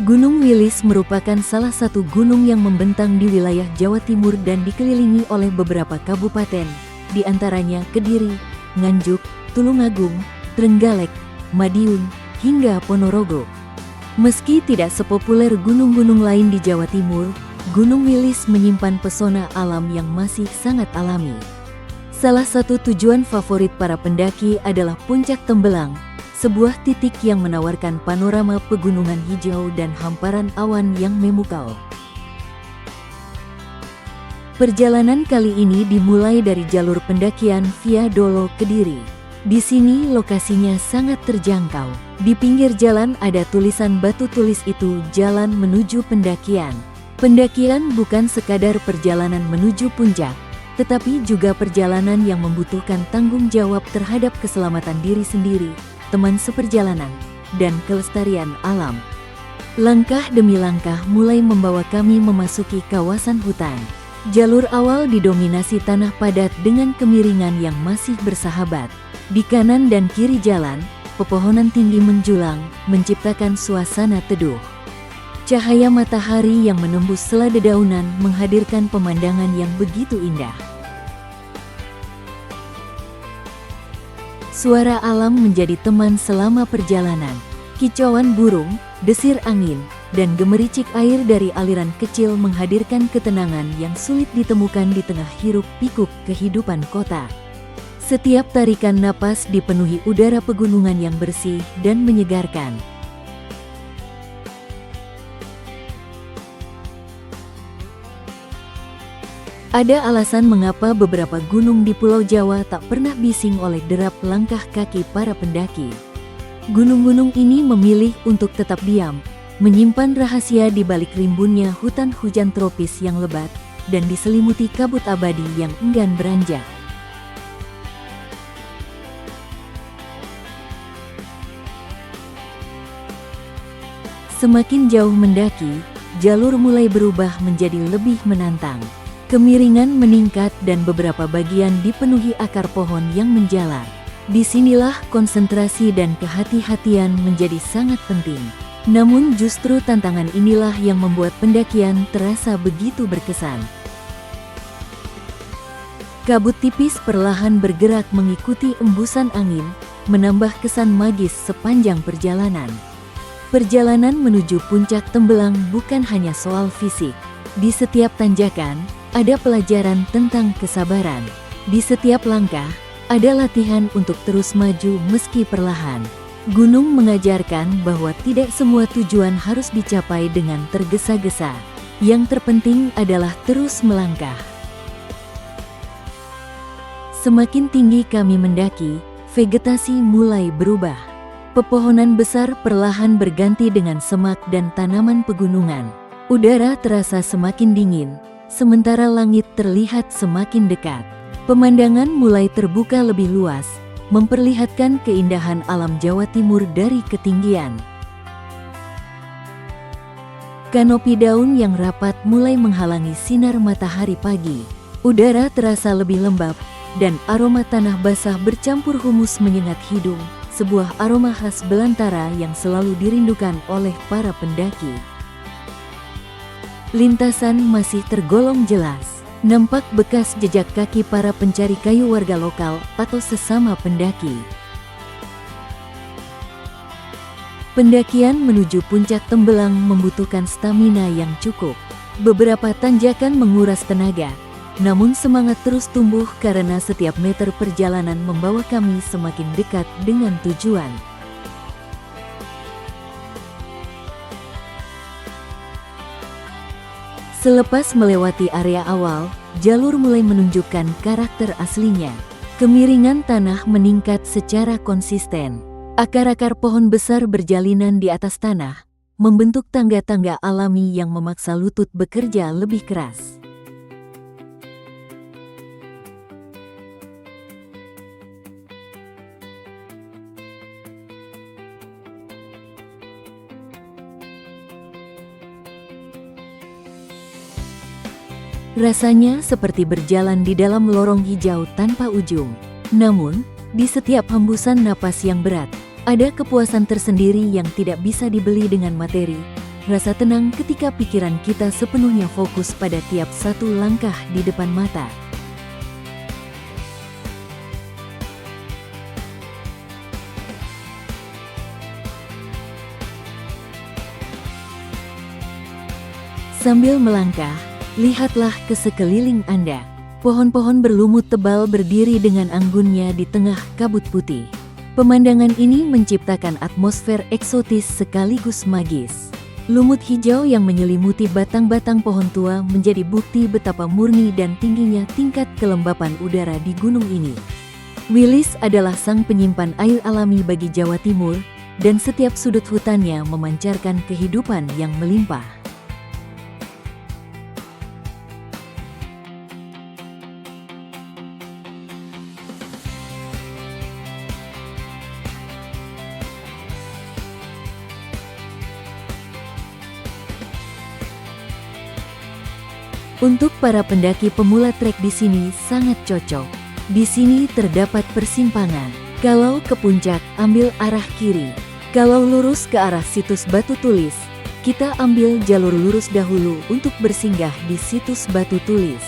Gunung Wilis merupakan salah satu gunung yang membentang di wilayah Jawa Timur dan dikelilingi oleh beberapa kabupaten, di antaranya Kediri, Nganjuk, Tulungagung, Trenggalek, Madiun, hingga Ponorogo. Meski tidak sepopuler gunung-gunung lain di Jawa Timur, Gunung Wilis menyimpan pesona alam yang masih sangat alami. Salah satu tujuan favorit para pendaki adalah Puncak Tembelang, sebuah titik yang menawarkan panorama pegunungan hijau dan hamparan awan yang memukau. Perjalanan kali ini dimulai dari jalur pendakian Via Dolo Kediri. Di sini lokasinya sangat terjangkau. Di pinggir jalan ada tulisan batu tulis itu jalan menuju pendakian. Pendakian bukan sekadar perjalanan menuju puncak, tetapi juga perjalanan yang membutuhkan tanggung jawab terhadap keselamatan diri sendiri, teman seperjalanan, dan kelestarian alam. Langkah demi langkah mulai membawa kami memasuki kawasan hutan. Jalur awal didominasi tanah padat dengan kemiringan yang masih bersahabat. Di kanan dan kiri jalan, pepohonan tinggi menjulang, menciptakan suasana teduh. Cahaya matahari yang menembus sela dedaunan menghadirkan pemandangan yang begitu indah. Suara alam menjadi teman selama perjalanan. Kicauan burung, desir angin, dan gemericik air dari aliran kecil menghadirkan ketenangan yang sulit ditemukan di tengah hiruk-pikuk kehidupan kota. Setiap tarikan napas dipenuhi udara pegunungan yang bersih dan menyegarkan. Ada alasan mengapa beberapa gunung di Pulau Jawa tak pernah bising oleh derap langkah kaki para pendaki. Gunung-gunung ini memilih untuk tetap diam, menyimpan rahasia di balik rimbunnya hutan hujan tropis yang lebat, dan diselimuti kabut abadi yang enggan beranjak. Semakin jauh mendaki, jalur mulai berubah menjadi lebih menantang. Kemiringan meningkat dan beberapa bagian dipenuhi akar pohon yang menjalar. Disinilah konsentrasi dan kehati-hatian menjadi sangat penting. Namun justru tantangan inilah yang membuat pendakian terasa begitu berkesan. Kabut tipis perlahan bergerak mengikuti embusan angin, menambah kesan magis sepanjang perjalanan. Perjalanan menuju Puncak Tembelang bukan hanya soal fisik. Di setiap tanjakan, ada pelajaran tentang kesabaran. Di setiap langkah, ada latihan untuk terus maju meski perlahan. Gunung mengajarkan bahwa tidak semua tujuan harus dicapai dengan tergesa-gesa. Yang terpenting adalah terus melangkah. Semakin tinggi kami mendaki, vegetasi mulai berubah. Pepohonan besar perlahan berganti dengan semak dan tanaman pegunungan. Udara terasa semakin dingin, sementara langit terlihat semakin dekat. Pemandangan mulai terbuka lebih luas, memperlihatkan keindahan alam Jawa Timur dari ketinggian. Kanopi daun yang rapat mulai menghalangi sinar matahari pagi. Udara terasa lebih lembab, dan aroma tanah basah bercampur humus menyengat hidung, sebuah aroma khas belantara yang selalu dirindukan oleh para pendaki. Lintasan masih tergolong jelas. Nampak bekas jejak kaki para pencari kayu warga lokal atau sesama pendaki. Pendakian menuju Puncak Tembelang membutuhkan stamina yang cukup. Beberapa tanjakan menguras tenaga, namun semangat terus tumbuh karena setiap meter perjalanan membawa kami semakin dekat dengan tujuan. Selepas melewati area awal, jalur mulai menunjukkan karakter aslinya. Kemiringan tanah meningkat secara konsisten. Akar-akar pohon besar berjalinan di atas tanah, membentuk tangga-tangga alami yang memaksa lutut bekerja lebih keras. Rasanya seperti berjalan di dalam lorong hijau tanpa ujung. Namun, di setiap hembusan napas yang berat, ada kepuasan tersendiri yang tidak bisa dibeli dengan materi, rasa tenang ketika pikiran kita sepenuhnya fokus pada tiap satu langkah di depan mata. Sambil melangkah, lihatlah ke sekeliling Anda. Pohon-pohon berlumut tebal berdiri dengan anggunnya di tengah kabut putih. Pemandangan ini menciptakan atmosfer eksotis sekaligus magis. Lumut hijau yang menyelimuti batang-batang pohon tua menjadi bukti betapa murni dan tingginya tingkat kelembapan udara di gunung ini. Wilis adalah sang penyimpan air alami bagi Jawa Timur, dan setiap sudut hutannya memancarkan kehidupan yang melimpah. Untuk para pendaki pemula trek di sini sangat cocok. Di sini terdapat persimpangan. Kalau ke puncak, ambil arah kiri. Kalau lurus ke arah situs Batu Tulis, kita ambil jalur lurus dahulu untuk bersinggah di situs Batu Tulis.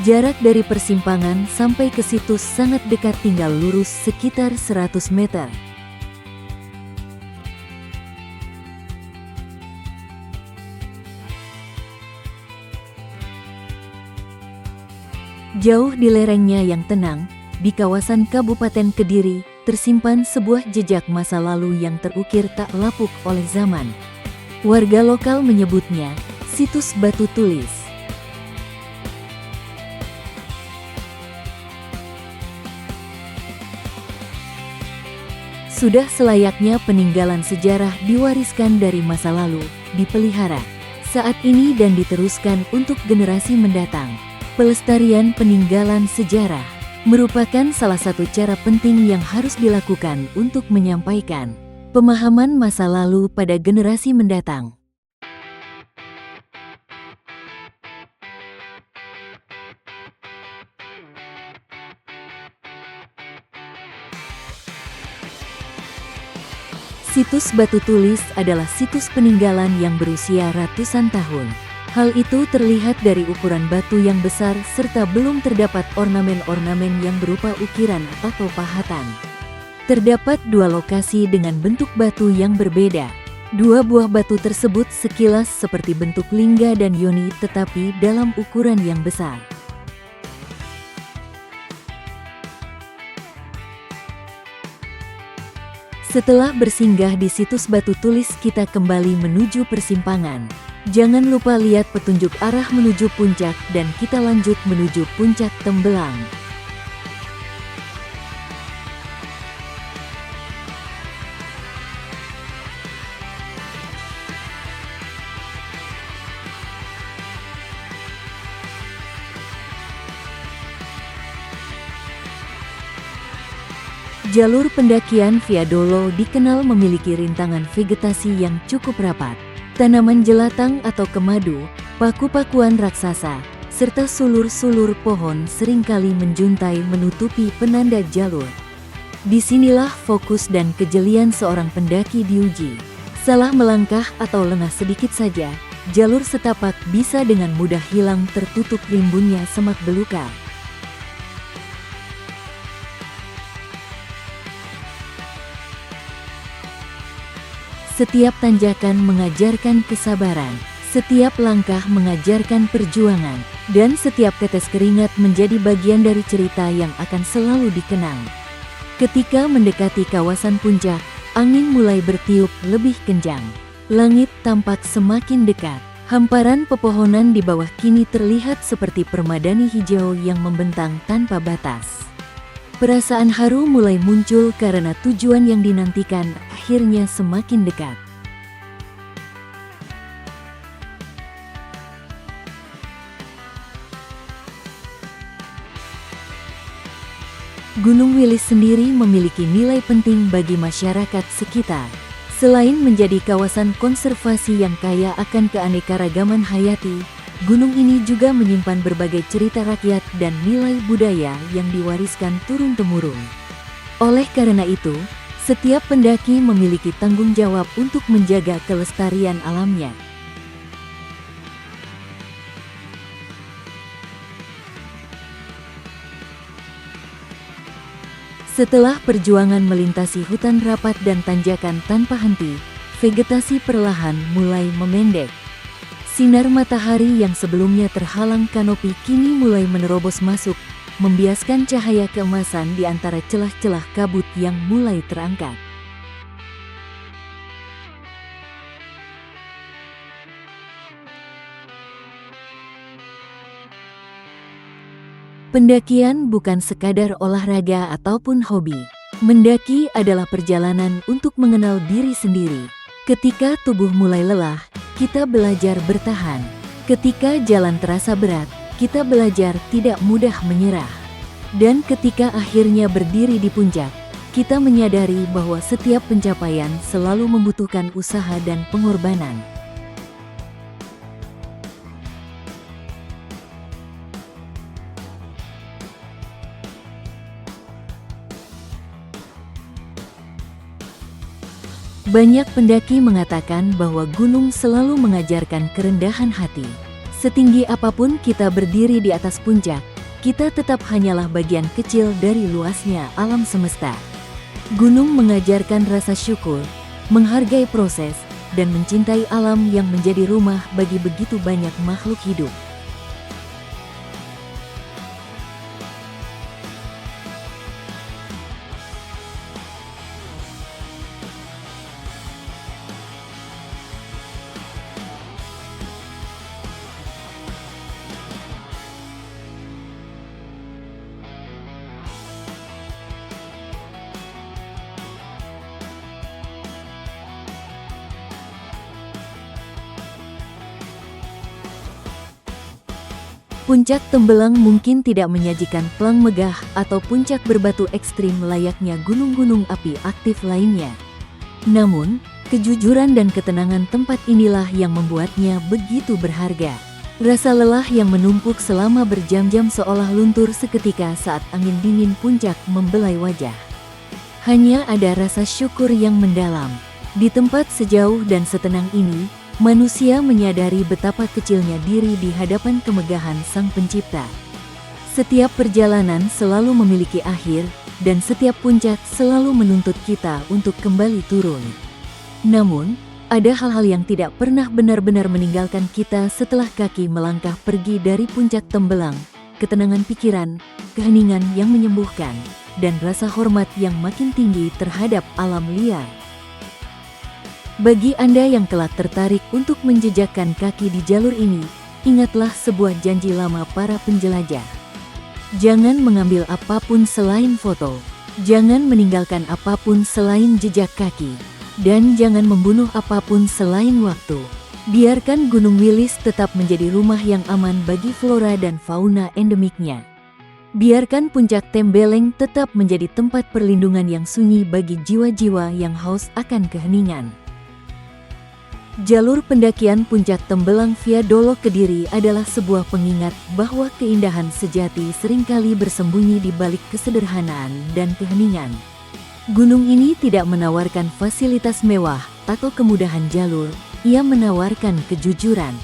Jarak dari persimpangan sampai ke situs sangat dekat, tinggal lurus sekitar 100 meter. Jauh di lerengnya yang tenang, di kawasan Kabupaten Kediri, tersimpan sebuah jejak masa lalu yang terukir tak lapuk oleh zaman. Warga lokal menyebutnya situs Batu Tulis. Sudah selayaknya peninggalan sejarah diwariskan dari masa lalu, dipelihara saat ini dan diteruskan untuk generasi mendatang. Pelestarian peninggalan sejarah merupakan salah satu cara penting yang harus dilakukan untuk menyampaikan pemahaman masa lalu pada generasi mendatang. Situs Batu Tulis adalah situs peninggalan yang berusia ratusan tahun. Hal itu terlihat dari ukuran batu yang besar serta belum terdapat ornamen-ornamen yang berupa ukiran atau pahatan. Terdapat dua lokasi dengan bentuk batu yang berbeda. Dua buah batu tersebut sekilas seperti bentuk lingga dan yoni, tetapi dalam ukuran yang besar. Setelah bersinggah di situs Batu Tulis, kita kembali menuju persimpangan. Jangan lupa lihat petunjuk arah menuju puncak dan kita lanjut menuju puncak Tembelang. Jalur pendakian Via Dolo dikenal memiliki rintangan vegetasi yang cukup rapat. Tanaman jelatang atau kemadu, paku-pakuan raksasa, serta sulur-sulur pohon seringkali menjuntai menutupi penanda jalur. Disinilah fokus dan kejelian seorang pendaki diuji. Salah melangkah atau lengah sedikit saja, jalur setapak bisa dengan mudah hilang tertutup rimbunnya semak belukar. Setiap tanjakan mengajarkan kesabaran, setiap langkah mengajarkan perjuangan, dan setiap tetes keringat menjadi bagian dari cerita yang akan selalu dikenang. Ketika mendekati kawasan puncak, angin mulai bertiup lebih kencang. Langit tampak semakin dekat. Hamparan pepohonan di bawah kini terlihat seperti permadani hijau yang membentang tanpa batas. Perasaan haru mulai muncul karena tujuan yang dinantikan akhirnya semakin dekat. Gunung Wilis sendiri memiliki nilai penting bagi masyarakat sekitar. Selain menjadi kawasan konservasi yang kaya akan keanekaragaman hayati, gunung ini juga menyimpan berbagai cerita rakyat dan nilai budaya yang diwariskan turun-temurun. Oleh karena itu, Setiap pendaki memiliki tanggung jawab untuk menjaga kelestarian alamnya. Setelah perjuangan melintasi hutan rapat dan tanjakan tanpa henti, vegetasi perlahan mulai memendek. Sinar matahari yang sebelumnya terhalang kanopi kini mulai menerobos masuk, membiaskan cahaya keemasan di antara celah-celah kabut yang mulai terangkat. Pendakian bukan sekadar olahraga ataupun hobi. Mendaki adalah perjalanan untuk mengenal diri sendiri. Ketika tubuh mulai lelah, kita belajar bertahan. Ketika jalan terasa berat, kita belajar tidak mudah menyerah. Dan ketika akhirnya berdiri di puncak, kita menyadari bahwa setiap pencapaian selalu membutuhkan usaha dan pengorbanan. Banyak pendaki mengatakan bahwa gunung selalu mengajarkan kerendahan hati. Setinggi apapun kita berdiri di atas puncak, kita tetap hanyalah bagian kecil dari luasnya alam semesta. Gunung mengajarkan rasa syukur, menghargai proses, dan mencintai alam yang menjadi rumah bagi begitu banyak makhluk hidup. Puncak Tembelang mungkin tidak menyajikan pelang megah atau puncak berbatu ekstrim layaknya gunung-gunung api aktif lainnya. Namun, kejujuran dan ketenangan tempat inilah yang membuatnya begitu berharga. Rasa lelah yang menumpuk selama berjam-jam seolah luntur seketika saat angin dingin puncak membelai wajah. Hanya ada rasa syukur yang mendalam. Di tempat sejauh dan setenang ini, manusia menyadari betapa kecilnya diri di hadapan kemegahan Sang Pencipta. Setiap perjalanan selalu memiliki akhir, dan setiap puncak selalu menuntut kita untuk kembali turun. Namun, ada hal-hal yang tidak pernah benar-benar meninggalkan kita setelah kaki melangkah pergi dari puncak Tembelang: ketenangan pikiran, keheningan yang menyembuhkan, dan rasa hormat yang makin tinggi terhadap alam liar. Bagi Anda yang kelak tertarik untuk menjejakkan kaki di jalur ini, ingatlah sebuah janji lama para penjelajah. Jangan mengambil apapun selain foto, jangan meninggalkan apapun selain jejak kaki, dan jangan membunuh apapun selain waktu. Biarkan Gunung Wilis tetap menjadi rumah yang aman bagi flora dan fauna endemiknya. Biarkan Puncak Tembelang tetap menjadi tempat perlindungan yang sunyi bagi jiwa-jiwa yang haus akan keheningan. Jalur pendakian Puncak Tembelang via Dolok Kediri adalah sebuah pengingat bahwa keindahan sejati seringkali bersembunyi di balik kesederhanaan dan keheningan. Gunung ini tidak menawarkan fasilitas mewah atau kemudahan jalur, ia menawarkan kejujuran.